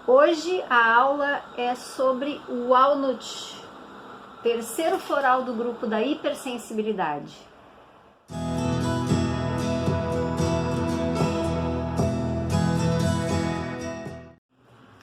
Hoje a aula é sobre o walnut, terceiro floral do grupo da hipersensibilidade.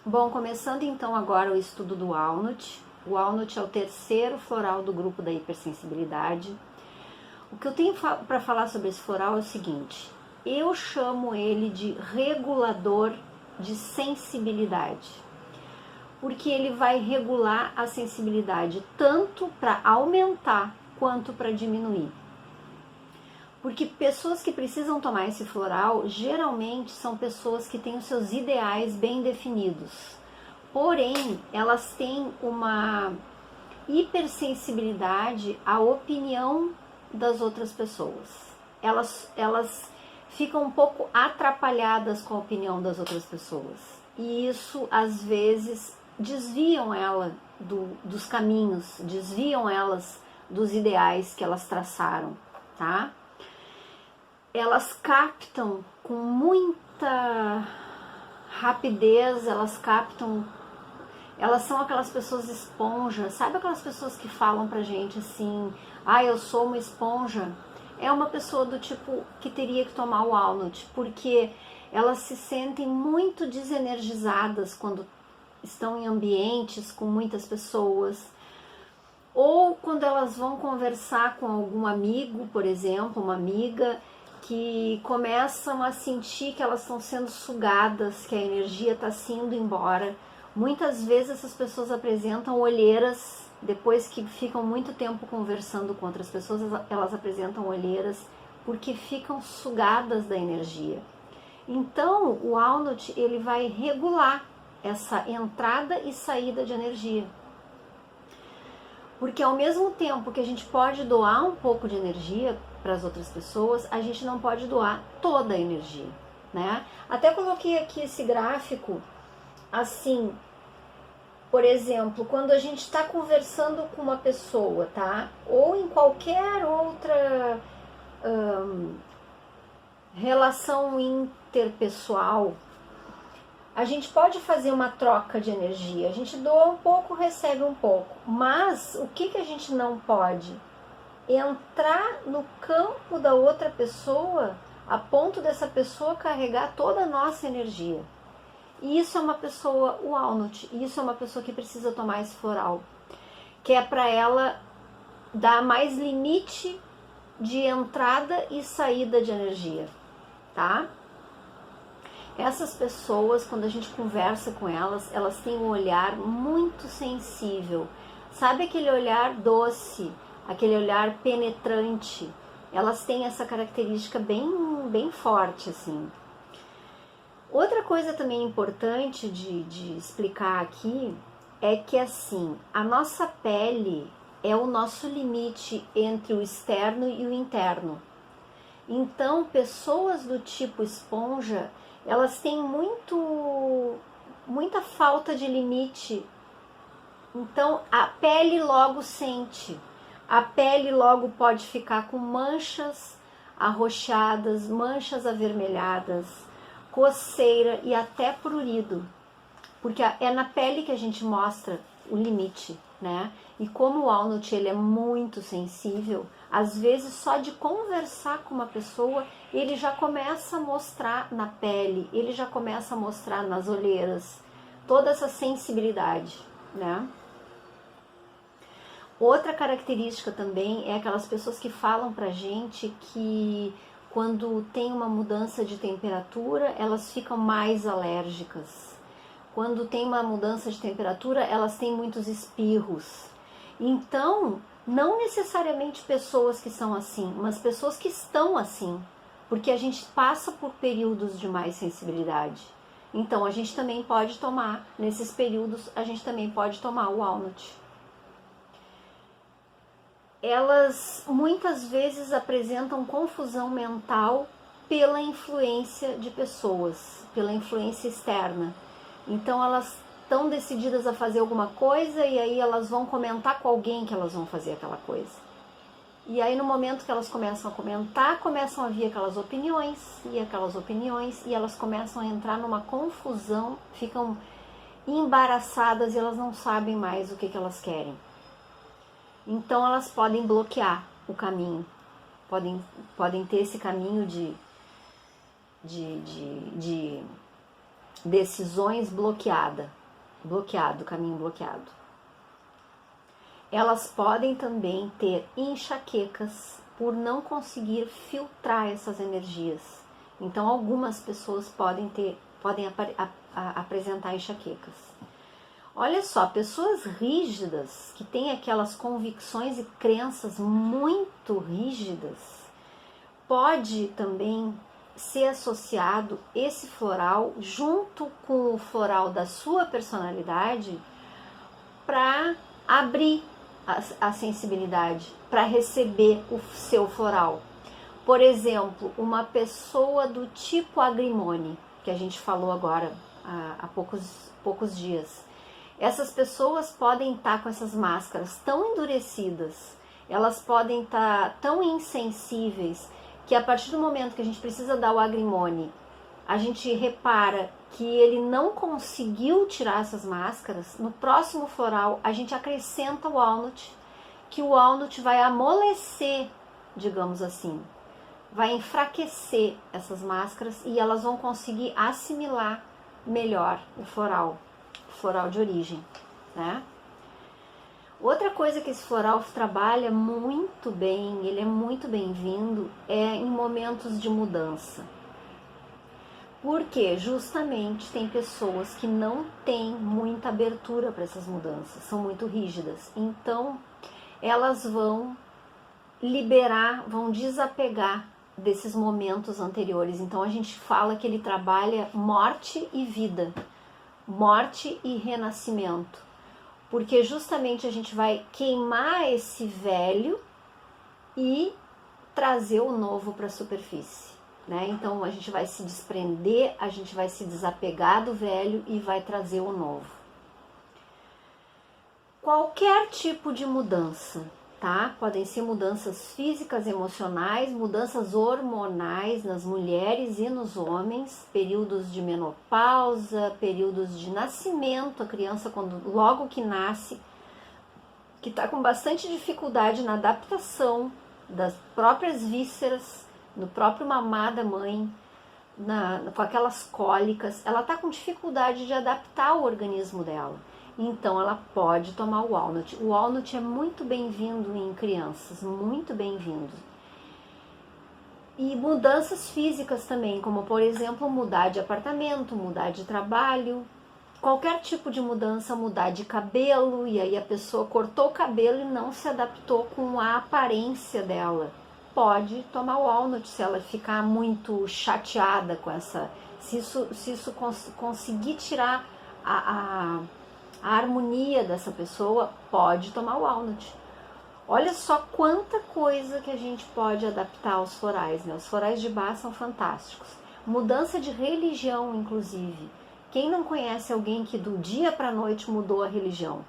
Bom, começando então agora o estudo do walnut. O walnut é o terceiro floral do grupo da hipersensibilidade. O que eu tenho para falar sobre esse floral é o seguinte: eu chamo ele de regulador de sensibilidade, porque ele vai regular a sensibilidade tanto para aumentar quanto para diminuir. Porque pessoas que precisam tomar esse floral geralmente são pessoas que têm os seus ideais bem definidos, porém elas têm uma hipersensibilidade à opinião das outras pessoas. Elas ficam um pouco atrapalhadas com a opinião das outras pessoas. E isso, às vezes, desviam ela dos caminhos, desviam elas dos ideais que elas traçaram, tá? Elas captam com muita rapidez, elas são aquelas pessoas esponja. Sabe aquelas pessoas que falam pra gente assim, eu sou uma esponja? É uma pessoa do tipo que teria que tomar o walnut, porque elas se sentem muito desenergizadas quando estão em ambientes com muitas pessoas, ou quando elas vão conversar com algum amigo, por exemplo, uma amiga, que começam a sentir que elas estão sendo sugadas, que a energia está se indo embora. Muitas vezes essas pessoas apresentam olheiras. Depois que ficam muito tempo conversando com outras pessoas, elas apresentam olheiras porque ficam sugadas da energia. Então, o walnut ele vai regular essa entrada e saída de energia. Porque ao mesmo tempo que a gente pode doar um pouco de energia para as outras pessoas, a gente não pode doar toda a energia, né? Até coloquei aqui esse gráfico assim. Por exemplo, quando a gente está conversando com uma pessoa, tá? Ou em qualquer outra relação interpessoal, a gente pode fazer uma troca de energia. A gente doa um pouco, recebe um pouco. Mas o que a gente não pode? Entrar no campo da outra pessoa a ponto dessa pessoa carregar toda a nossa energia. E isso é uma pessoa walnut, isso é uma pessoa que precisa tomar esse floral, que é para ela dar mais limite de entrada e saída de energia, tá? Essas pessoas, quando a gente conversa com elas, elas têm um olhar muito sensível. Sabe aquele olhar doce, aquele olhar penetrante? Elas têm essa característica bem forte, assim. Outra coisa também importante de explicar aqui é que, assim, a nossa pele é o nosso limite entre o externo e o interno. Então, pessoas do tipo esponja, elas têm muita falta de limite. Então, a pele logo sente. A pele logo pode ficar com manchas arroxadas, manchas avermelhadas, coceira e até prurido, porque é na pele que a gente mostra o limite, né? E como o walnut ele é muito sensível, às vezes só de conversar com uma pessoa ele já começa a mostrar na pele, ele já começa a mostrar nas olheiras toda essa sensibilidade, né? Outra característica também é aquelas pessoas que falam pra gente que quando tem uma mudança de temperatura, elas ficam mais alérgicas. Quando tem uma mudança de temperatura, elas têm muitos espirros. Então, não necessariamente pessoas que são assim, mas pessoas que estão assim, porque a gente passa por períodos de mais sensibilidade. Então, a gente também pode tomar, nesses períodos, a gente também pode tomar o walnut. Elas muitas vezes apresentam confusão mental pela influência de pessoas, pela influência externa. Então elas estão decididas a fazer alguma coisa e aí elas vão comentar com alguém que elas vão fazer aquela coisa. E aí no momento que elas começam a comentar, começam a vir aquelas opiniões, e elas começam a entrar numa confusão, ficam embaraçadas e elas não sabem mais o que elas querem. Então elas podem bloquear o caminho, podem ter esse caminho de decisões bloqueado, caminho bloqueado. Elas podem também ter enxaquecas por não conseguir filtrar essas energias. Então algumas pessoas podem apresentar enxaquecas. Olha só, pessoas rígidas, que têm aquelas convicções e crenças muito rígidas, pode também ser associado esse floral junto com o floral da sua personalidade para abrir a sensibilidade, para receber o seu floral. Por exemplo, uma pessoa do tipo agrimone, que a gente falou agora há poucos dias. Essas pessoas podem estar com essas máscaras tão endurecidas, elas podem estar tão insensíveis, que a partir do momento que a gente precisa dar o agrimone, a gente repara que ele não conseguiu tirar essas máscaras. No próximo floral a gente acrescenta o walnut, que o walnut vai amolecer, digamos assim, vai enfraquecer essas máscaras e elas vão conseguir assimilar melhor o floral de origem, né? Outra coisa que esse floral trabalha muito bem, ele é muito bem-vindo, é em momentos de mudança. Porque justamente tem pessoas que não têm muita abertura para essas mudanças, são muito rígidas. Então, elas vão liberar, vão desapegar desses momentos anteriores. Então, a gente fala que ele trabalha morte e vida, morte e renascimento. Porque justamente a gente vai queimar esse velho e trazer o novo para a superfície. Né? Então a gente vai se desprender, a gente vai se desapegar do velho e vai trazer o novo. Qualquer tipo de mudança, tá? Podem ser mudanças físicas, emocionais, mudanças hormonais nas mulheres e nos homens, períodos de menopausa, períodos de nascimento, a criança logo que nasce, que está com bastante dificuldade na adaptação das próprias vísceras, no próprio mamar da mãe, com aquelas cólicas, ela está com dificuldade de adaptar o organismo dela. Então ela pode tomar o walnut. O walnut é muito bem-vindo em crianças, muito bem-vindo. E mudanças físicas também, como por exemplo mudar de apartamento, mudar de trabalho, qualquer tipo de mudança, mudar de cabelo, e aí a pessoa cortou o cabelo e não se adaptou com a aparência dela. Pode tomar o walnut se ela ficar muito chateada com essa, se isso conseguir tirar a harmonia dessa pessoa, pode tomar o walnut. Olha só quanta coisa que a gente pode adaptar aos florais, né? Os florais de Bach são fantásticos. Mudança de religião, inclusive. Quem não conhece alguém que do dia para a noite mudou a religião,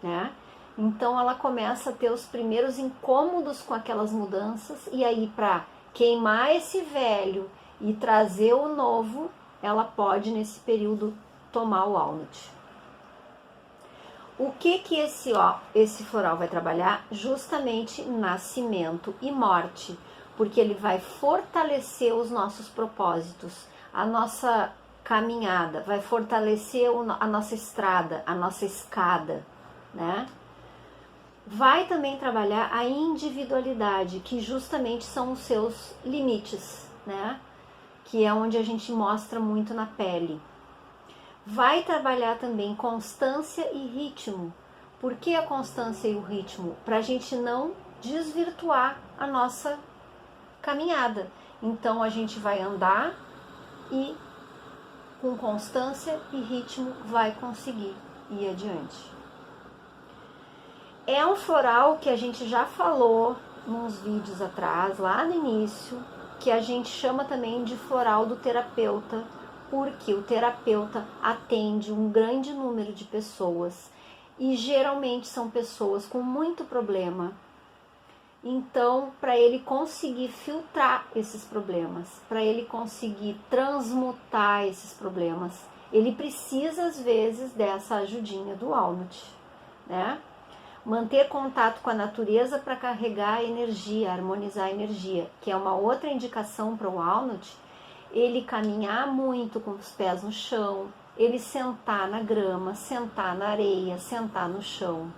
né? Então ela começa a ter os primeiros incômodos com aquelas mudanças, e aí para queimar esse velho e trazer o novo, ela pode nesse período tomar o walnut. O que esse floral vai trabalhar? Justamente nascimento e morte, porque ele vai fortalecer os nossos propósitos, a nossa caminhada, vai fortalecer a nossa estrada, a nossa escada, né? Vai também trabalhar a individualidade, que justamente são os seus limites, né? Que é onde a gente mostra muito na pele. Vai trabalhar também constância e ritmo. Por que a constância e o ritmo? Para a gente não desvirtuar a nossa caminhada. Então a gente vai andar e com constância e ritmo vai conseguir ir adiante. É um floral que a gente já falou nos vídeos atrás, lá no início, que a gente chama também de floral do terapeuta, porque o terapeuta atende um grande número de pessoas e geralmente são pessoas com muito problema. Então, para ele conseguir filtrar esses problemas, para ele conseguir transmutar esses problemas, ele precisa às vezes dessa ajudinha do walnut, né? Manter contato com a natureza para carregar a energia, harmonizar a energia, que é uma outra indicação para o walnut. Ele caminhar muito com os pés no chão, ele sentar na grama, sentar na areia, sentar no chão.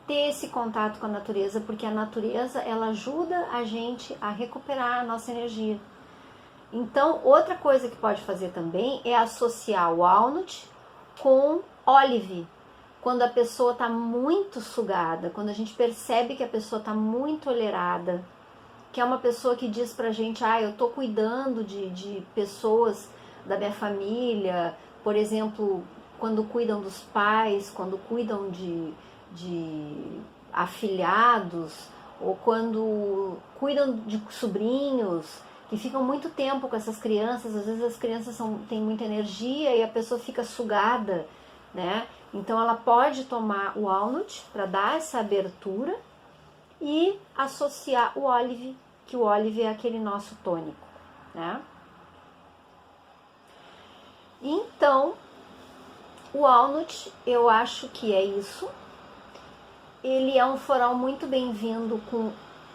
Ter esse contato com a natureza, porque a natureza ela ajuda a gente a recuperar a nossa energia. Então, outra coisa que pode fazer também é associar o walnut com olive. Quando a pessoa está muito sugada, quando a gente percebe que a pessoa está muito olerada, que é uma pessoa que diz pra gente, eu tô cuidando de pessoas da minha família, por exemplo, quando cuidam dos pais, quando cuidam de afilhados, ou quando cuidam de sobrinhos, que ficam muito tempo com essas crianças, às vezes as crianças têm muita energia e a pessoa fica sugada, né? Então ela pode tomar o walnut para dar essa abertura e associar o olive, que o olive é aquele nosso tônico, né? Então, o walnut, eu acho que é isso. Ele é um floral muito bem-vindo com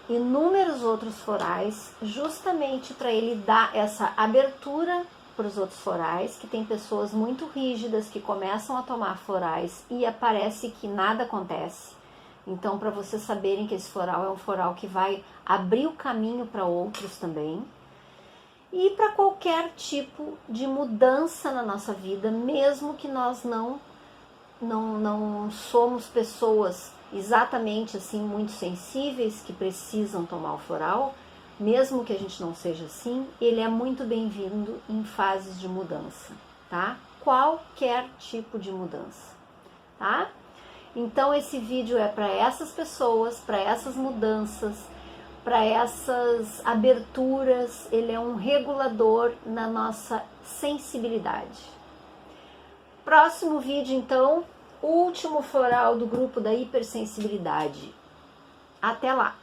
inúmeros outros florais, justamente para ele dar essa abertura para os outros florais, que tem pessoas muito rígidas que começam a tomar florais e parece que nada acontece. Então, para vocês saberem que esse floral é um floral que vai abrir o caminho para outros também. E para qualquer tipo de mudança na nossa vida, mesmo que nós não somos pessoas exatamente assim muito sensíveis que precisam tomar o floral, mesmo que a gente não seja assim, ele é muito bem-vindo em fases de mudança, tá? Qualquer tipo de mudança, tá? Então esse vídeo é para essas pessoas, para essas mudanças, para essas aberturas. Ele é um regulador na nossa sensibilidade. Próximo vídeo, então, último floral do grupo da hipersensibilidade. Até lá!